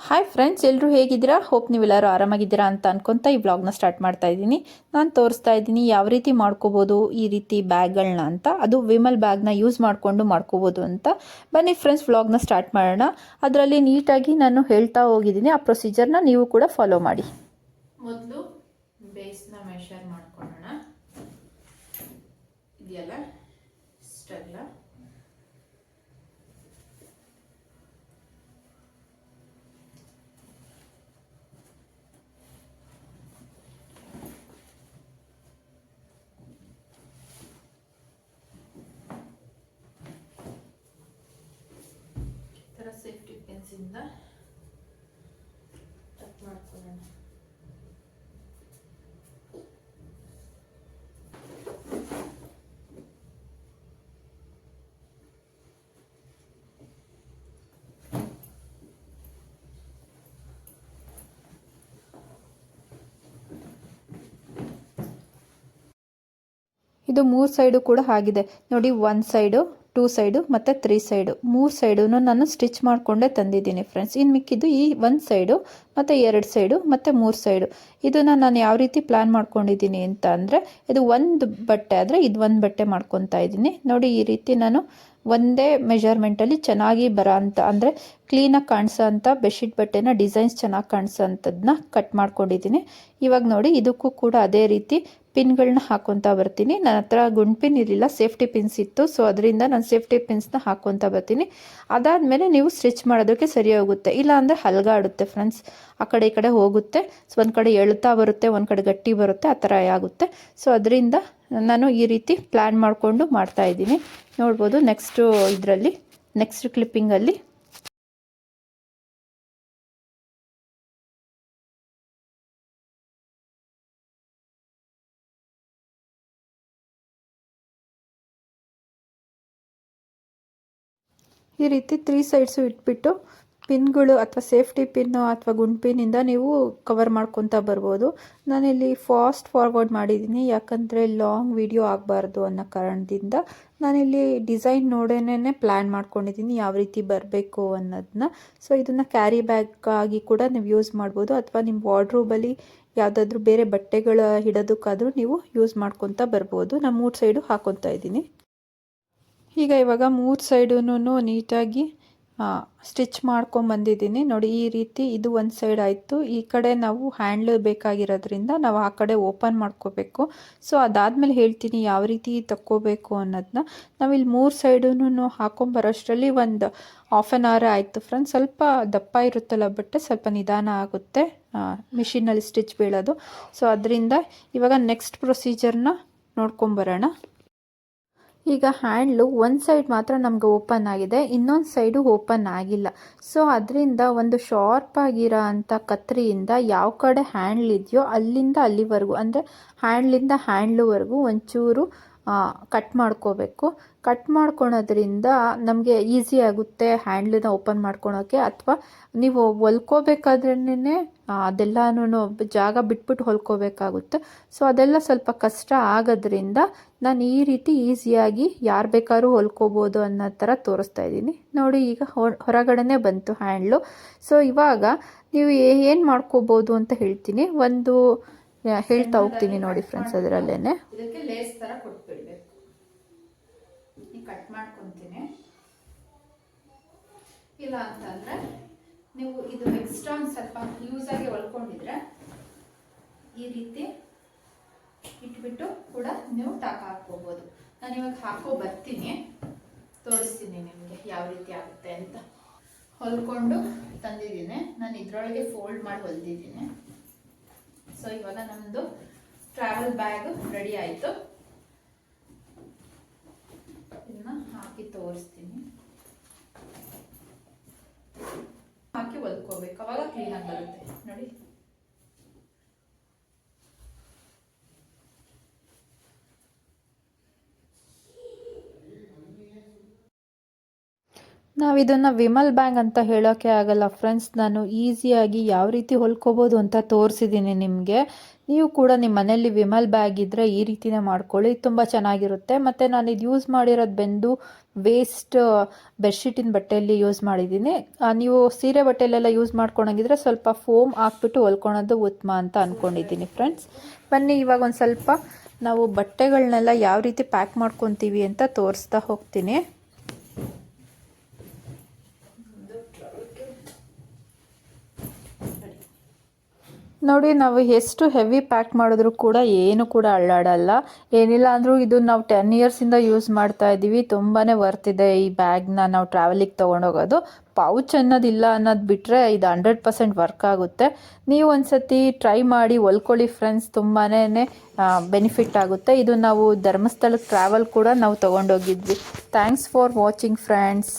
Hi friends, ಎಲ್ಲರೂ ಹೇಗಿದ್ದೀರಾ? Hope ನೀವೆಲ್ಲರೂ ಆರಾಮಾಗಿದ್ದೀರಾ ಅಂತ ಅನ್ಕೊಂತ ಈ ವ್ಲಾಗ್ನ ಸ್ಟಾರ್ಟ್ ಮಾಡ್ತಾ ಇದ್ದೀನಿ. ನಾನು ತೋರಿಸ್ತಾ ಇದ್ದೀನಿ ಯಾವ ರೀತಿ ಮಾಡ್ಕೋಬೋದು ಈ ರೀತಿ ಬ್ಯಾಗ್ಗಳನ್ನ ಅಂತ. ಅದು ವಿಮಲ್ ಬ್ಯಾಗ್ನ ಯೂಸ್ ಮಾಡಿಕೊಂಡು ಮಾಡ್ಕೋಬೋದು ಅಂತ. ಬನ್ನಿ ಫ್ರೆಂಡ್ಸ್, ವ್ಲಾಗ್ನ ಸ್ಟಾರ್ಟ್ ಮಾಡೋಣ. ಅದರಲ್ಲಿ ನೀಟಾಗಿ ನಾನು ಹೇಳ್ತಾ ಹೋಗಿದ್ದೀನಿ. ಆ ಪ್ರೊಸೀಜರ್ನ ನೀವು ಕೂಡ ಫಾಲೋ ಮಾಡಿ. ಮೊದಲು ಬೇಸ್ನ ಮೆಷರ್ ಮಾಡ್ಕೊಳ್ಳೋಣ. ಇದೆಯಲ್ಲ ಇಷ್ಟೆಲ್ಲ ಸೇಫ್ಟಿ ಪಿನ್ಸಿಂದ ಕಟ್ ಮಾಡ್ಕೊಳ್ಳೋಣ. ಇದು 3 ಸೈಡು ಕೂಡ ಆಗಿದೆ ನೋಡಿ. 1 ಸೈಡು, 2 ಸೈಡು ಮತ್ತು 3 ಸೈಡು, 3 ಸೈಡು ನಾನು ಸ್ಟಿಚ್ ಮಾಡಿಕೊಂಡೇ ತಂದಿದ್ದೀನಿ ಫ್ರೆಂಡ್ಸ್. ಇನ್ನು ಮಿಕ್ಕಿದ್ದು ಈ 1 ಸೈಡು ಮತ್ತು 2 ಸೈಡು ಮತ್ತು 3 ಸೈಡು. ಇದನ್ನು ನಾನು ಯಾವ ರೀತಿ ಪ್ಲ್ಯಾನ್ ಮಾಡ್ಕೊಂಡಿದ್ದೀನಿ ಅಂತ ಅಂದರೆ, ಇದು ಒಂದು ಬಟ್ಟೆ ಆದರೆ ಇದು ಒಂದು ಬಟ್ಟೆ ಮಾಡ್ಕೊತಾ ಇದ್ದೀನಿ ನೋಡಿ. ಈ ರೀತಿ ನಾನು ಒಂದೇ ಮೆಜರ್ಮೆಂಟಲ್ಲಿ ಚೆನ್ನಾಗಿ ಬರೋ ಅಂಥ, ಅಂದರೆ ಕ್ಲೀನಾಗಿ ಕಾಣಿಸೋ ಅಂಥ ಬೆಡ್ಶೀಟ್ ಬಟ್ಟೆನ ಡಿಸೈನ್ಸ್ ಚೆನ್ನಾಗಿ ಕಾಣಿಸೋ ಅಂಥದ್ದನ್ನ ಕಟ್ ಮಾಡ್ಕೊಂಡಿದ್ದೀನಿ. ಇವಾಗ ನೋಡಿ, ಇದಕ್ಕೂ ಕೂಡ ಅದೇ ರೀತಿ ಪಿನ್ಗಳನ್ನ ಹಾಕೊತಾ ಬರ್ತೀನಿ. ನನ್ನ ಹತ್ರ ಗುಂಡ್ ಪಿನ್ ಇರಲಿಲ್ಲ, ಸೇಫ್ಟಿ ಪಿನ್ಸ್ ಇತ್ತು. ಸೊ ಅದರಿಂದ ನಾನು ಸೇಫ್ಟಿ ಪಿನ್ಸ್ನ ಹಾಕೊತಾ ಬರ್ತೀನಿ. ಅದಾದಮೇಲೆ ನೀವು ಸ್ಟಿಚ್ ಮಾಡೋದಕ್ಕೆ ಸರಿ ಹೋಗುತ್ತೆ. ಇಲ್ಲ ಅಂದರೆ ಹಲ್ಗಾಡುತ್ತೆ ಫ್ರೆಂಡ್ಸ್, ಆ ಕಡೆ ಈ ಕಡೆ ಹೋಗುತ್ತೆ. ಸೊ ಒಂದು ಕಡೆ ಎಳ್ತಾ ಬರುತ್ತೆ, ಒಂದು ಕಡೆ ಗಟ್ಟಿ ಬರುತ್ತೆ, ಆ ಥರ ಆಗುತ್ತೆ. ಸೊ ಅದರಿಂದ ನಾನು ಈ ರೀತಿ ಪ್ಲ್ಯಾನ್ ಮಾಡಿಕೊಂಡು ಮಾಡ್ತಾ ಇದ್ದೀನಿ. ನೋಡ್ಬೋದು ನೆಕ್ಸ್ಟು ಇದರಲ್ಲಿ, ನೆಕ್ಸ್ಟ್ ಕ್ಲಿಪ್ಪಿಂಗಲ್ಲಿ ಈ ರೀತಿ 3 ಸೈಡ್ಸು ಇಟ್ಬಿಟ್ಟು ಪಿನ್ಗಳು ಅಥವಾ ಸೇಫ್ಟಿ ಪಿನ್ನು ಅಥವಾ ಗುಂಡ್ ಪಿನ್ನಿಂದ ನೀವು ಕವರ್ ಮಾಡ್ಕೊತಾ ಬರ್ಬೋದು. ನಾನಿಲ್ಲಿ ಫಾಸ್ಟ್ ಫಾರ್ವರ್ಡ್ ಮಾಡಿದ್ದೀನಿ, ಯಾಕಂದರೆ ಲಾಂಗ್ ವಿಡಿಯೋ ಆಗಬಾರ್ದು ಅನ್ನೋ ಕಾರಣದಿಂದ. ನಾನಿಲ್ಲಿ ಡಿಸೈನ್ ನೋಡೇನೆ ಪ್ಲ್ಯಾನ್ ಮಾಡ್ಕೊಂಡಿದ್ದೀನಿ ಯಾವ ರೀತಿ ಬರಬೇಕು ಅನ್ನೋದನ್ನ. ಸೊ ಇದನ್ನು ಕ್ಯಾರಿ ಬ್ಯಾಗ್ ಆಗಿ ಕೂಡ ನೀವು ಯೂಸ್ ಮಾಡ್ಬೋದು, ಅಥವಾ ನಿಮ್ಮ ವಾರ್ಡ್ರೋಬಲ್ಲಿ ಯಾವುದಾದ್ರೂ ಬೇರೆ ಬಟ್ಟೆಗಳ ಇಡೋದಕ್ಕಾದರೂ ನೀವು ಯೂಸ್ ಮಾಡ್ಕೊತಾ ಬರ್ಬೋದು. ನಾನು 3 ಸೈಡು ಹಾಕೊತಾ ಇದ್ದೀನಿ. ಈಗ ಇವಾಗ 3 ಸೈಡೂ ನೀಟಾಗಿ ಸ್ಟಿಚ್ ಮಾಡ್ಕೊಂಬಂದಿದ್ದೀನಿ ನೋಡಿ. ಈ ರೀತಿ ಇದು ಒಂದು ಸೈಡ್ ಆಯಿತು. ಈ ಕಡೆ ನಾವು ಹ್ಯಾಂಡ್ಲ್ ಬೇಕಾಗಿರೋದ್ರಿಂದ ನಾವು ಆ ಕಡೆ ಓಪನ್ ಮಾಡ್ಕೋಬೇಕು. ಸೊ ಅದಾದಮೇಲೆ ಹೇಳ್ತೀನಿ ಯಾವ ರೀತಿ ತಕ್ಕೋಬೇಕು ಅನ್ನೋದನ್ನ. ನಾವಿಲ್ಲಿ 3 ಸೈಡೂ ಹಾಕೊಂಬರೋಷ್ಟರಲ್ಲಿ ಒಂದು ಹಾಫ್ ಆನ್ ಅವರ್ ಆಯಿತು ಫ್ರೆಂಡ್ಸ್. ಸ್ವಲ್ಪ ದಪ್ಪ ಇರುತ್ತಲ್ಲ ಬಟ್ಟೆ, ಸ್ವಲ್ಪ ನಿಧಾನ ಆಗುತ್ತೆ ಮಿಷಿನಲ್ಲಿ ಸ್ಟಿಚ್ ಬೀಳೋದು. ಸೊ ಅದರಿಂದ ಇವಾಗ ನೆಕ್ಸ್ಟ್ ಪ್ರೊಸೀಜರ್ನ ನೋಡ್ಕೊಂಬರೋಣ. ಈಗ ಹ್ಯಾಂಡ್ಲು ಒಂದು ಸೈಡ್ ಮಾತ್ರ ನಮ್ಗೆ ಓಪನ್ ಆಗಿದೆ, ಇನ್ನೊಂದು ಸೈಡು ಓಪನ್ ಆಗಿಲ್ಲ. ಸೊ ಅದರಿಂದ ಒಂದು ಶಾರ್ಪ್ ಆಗಿರೋ ಅಂಥ ಕತ್ರಿಯಿಂದ ಯಾವ ಕಡೆ ಹ್ಯಾಂಡ್ಲ್ ಇದೆಯೋ ಅಲ್ಲಿಂದ ಅಲ್ಲಿವರೆಗೂ, ಅಂದರೆ ಹ್ಯಾಂಡ್ಲಿಂದ ಹ್ಯಾಂಡ್ಲುವರೆಗೂ ಒಂಚೂರು ಕಟ್ ಮಾಡ್ಕೋಬೇಕು. ಕಟ್ ಮಾಡ್ಕೊಳೋದ್ರಿಂದ ನಮಗೆ ಈಸಿ ಆಗುತ್ತೆ ಹ್ಯಾಂಡ್ಲನ್ನ ಓಪನ್ ಮಾಡ್ಕೊಳೋಕ್ಕೆ. ಅಥವಾ ನೀವು ಹೊಲ್ಕೋಬೇಕಾದ್ರೇ ಅದೆಲ್ಲನೂ ಜಾಗ ಬಿಟ್ಬಿಟ್ಟು ಹೊಲ್ಕೋಬೇಕಾಗುತ್ತೆ. ಸೊ ಅದೆಲ್ಲ ಸ್ವಲ್ಪ ಕಷ್ಟ ಆಗೋದ್ರಿಂದ ನಾನು ಈ ರೀತಿ ಈಸಿಯಾಗಿ ಯಾರು ಬೇಕಾದ್ರೂ ಹೊಲ್ಕೋಬೋದು ಅನ್ನೋ ಥರ ತೋರಿಸ್ತಾ ಇದ್ದೀನಿ ನೋಡಿ. ಈಗ ಹೊರಗಡೆನೇ ಬಂತು ಹ್ಯಾಂಡ್ಲು. ಸೊ ಇವಾಗ ನೀವು ಏನು ಮಾಡ್ಕೋಬೋದು ಅಂತ ಹೇಳ್ತೀನಿ, ಒಂದು ಹೇಳ್ತಾ ಹೋಗ್ತೀನಿ ನೋಡಿ ಫ್ರೆಂಡ್ಸ್. ಅದರಲ್ಲೇನೆ ಇದಕ್ಕೆ ಲೇಸ್ ಥರ ಕೊಟ್ಬಿಡ್ಬೇಕು. ಕಟ್ ಮಾಡ್ಕೊತೀನಿ. ಇಲ್ಲ ಅಂತಂದರೆ ನೀವು ಇದು ಎಕ್ಸ್ಟ್ರಾ ಒಂದು ಸ್ವಲ್ಪ ಲೂಸಾಗಿ ಹೊಲ್ಕೊಂಡಿದ್ರೆ ಈ ರೀತಿ ಇಟ್ಬಿಟ್ಟು ಕೂಡ ನೀವು ಟಾಕ್ ಹಾಕ್ಕೋಬೋದು. ನಾನು ಇವಾಗ ಹಾಕೋ ಬರ್ತೀನಿ, ತೋರಿಸ್ತೀನಿ ನಿಮಗೆ ಯಾವ ರೀತಿ ಆಗುತ್ತೆ ಅಂತ. ಹೊಲ್ಕೊಂಡು ತಂದಿದ್ದೀನಿ ನಾನು, ಇದರೊಳಗೆ ಫೋಲ್ಡ್ ಮಾಡಿ ಹೊಲ್ದಿದ್ದೀನಿ. ಸೊ ಇವಾಗ ನಮ್ಮದು ಟ್ರಾವೆಲ್ ಬ್ಯಾಗ್ ರೆಡಿ ಆಯಿತು. ಇದನ್ನ ಹಾಕಿ ತೋರಿಸ್ತೀನಿ. ಹಾಕಿ ಹೊಲ್ಕೋಬೇಕು, ಅವಾಗ ಕ್ಲೀನಾಗಿ ಬರುತ್ತೆ ನೋಡಿ. ನಾವು ಇದನ್ನು ವಿಮಲ್ ಬ್ಯಾಗ್ ಅಂತ ಹೇಳೋಕ್ಕೆ ಆಗಲ್ಲ ಫ್ರೆಂಡ್ಸ್. ನಾನು ಈಸಿಯಾಗಿ ಯಾವ ರೀತಿ ಹೊಲ್ಕೋಬೋದು ಅಂತ ತೋರಿಸಿದ್ದೀನಿ ನಿಮಗೆ. ನೀವು ಕೂಡ ನಿಮ್ಮ ಮನೆಯಲ್ಲಿ ವಿಮಲ್ ಬ್ಯಾಗ್ ಇದ್ದರೆ ಈ ರೀತಿನೇ ಮಾಡ್ಕೊಳ್ಳಿ, ತುಂಬ ಚೆನ್ನಾಗಿರುತ್ತೆ. ಮತ್ತು ನಾನು ಇದು ಯೂಸ್ ಮಾಡಿರೋದು ಬೆಂದು ವೇಸ್ಟ್ ಬೆಡ್ಶೀಟಿನ ಬಟ್ಟೆಯಲ್ಲಿ ಯೂಸ್ ಮಾಡಿದ್ದೀನಿ. ನೀವು ಸೀರೆ ಬಟ್ಟೆಯಲ್ಲೆಲ್ಲ ಯೂಸ್ ಮಾಡ್ಕೊಳಂಗಿದ್ರೆ ಸ್ವಲ್ಪ ಫೋಮ್ ಹಾಕ್ಬಿಟ್ಟು ಹೊಲ್ಕೊಳೋದು ಉತ್ತಮ ಅಂತ ಅಂದ್ಕೊಂಡಿದ್ದೀನಿ ಫ್ರೆಂಡ್ಸ್. ಬನ್ನಿ ಇವಾಗ ಒಂದು ಸ್ವಲ್ಪ ನಾವು ಬಟ್ಟೆಗಳನ್ನೆಲ್ಲ ಯಾವ ರೀತಿ ಪ್ಯಾಕ್ ಮಾಡ್ಕೊತೀವಿ ಅಂತ ತೋರಿಸ್ತಾ ಹೋಗ್ತೀನಿ. ನೋಡಿ, ನಾವು ಎಷ್ಟು ಹೆವಿ ಪ್ಯಾಕ್ ಮಾಡಿದ್ರು ಕೂಡ ಏನು ಕೂಡ ಅಳ್ಳಾಡಲ್ಲ. ಏನಿಲ್ಲ ಅಂದರೂ ಇದು ನಾವು 10 ಇಯರ್ಸಿಂದ ಯೂಸ್ ಮಾಡ್ತಾ ಇದ್ದೀವಿ. ತುಂಬಾ ವರ್ತ್ ಇದೆ ಈ ಬ್ಯಾಗ್ನ ನಾವು ಟ್ರಾವೆಲಿಗೆ ತೊಗೊಂಡೋಗೋದು. ಪೌಚ್ ಅನ್ನೋದಿಲ್ಲ ಅನ್ನೋದು ಬಿಟ್ಟರೆ ಇದು 100% ವರ್ಕ್ ಆಗುತ್ತೆ. ನೀವು ಒಂದ್ಸತಿ ಟ್ರೈ ಮಾಡಿ ಹೊಲ್ಕೊಳ್ಳಿ ಫ್ರೆಂಡ್ಸ್, ತುಂಬಾ ಬೆನಿಫಿಟ್ ಆಗುತ್ತೆ. ಇದು ನಾವು ಧರ್ಮಸ್ಥಳಕ್ಕೆ ಟ್ರಾವೆಲ್ ಕೂಡ ನಾವು ತೊಗೊಂಡೋಗಿದ್ವಿ. Thanks for watching friends.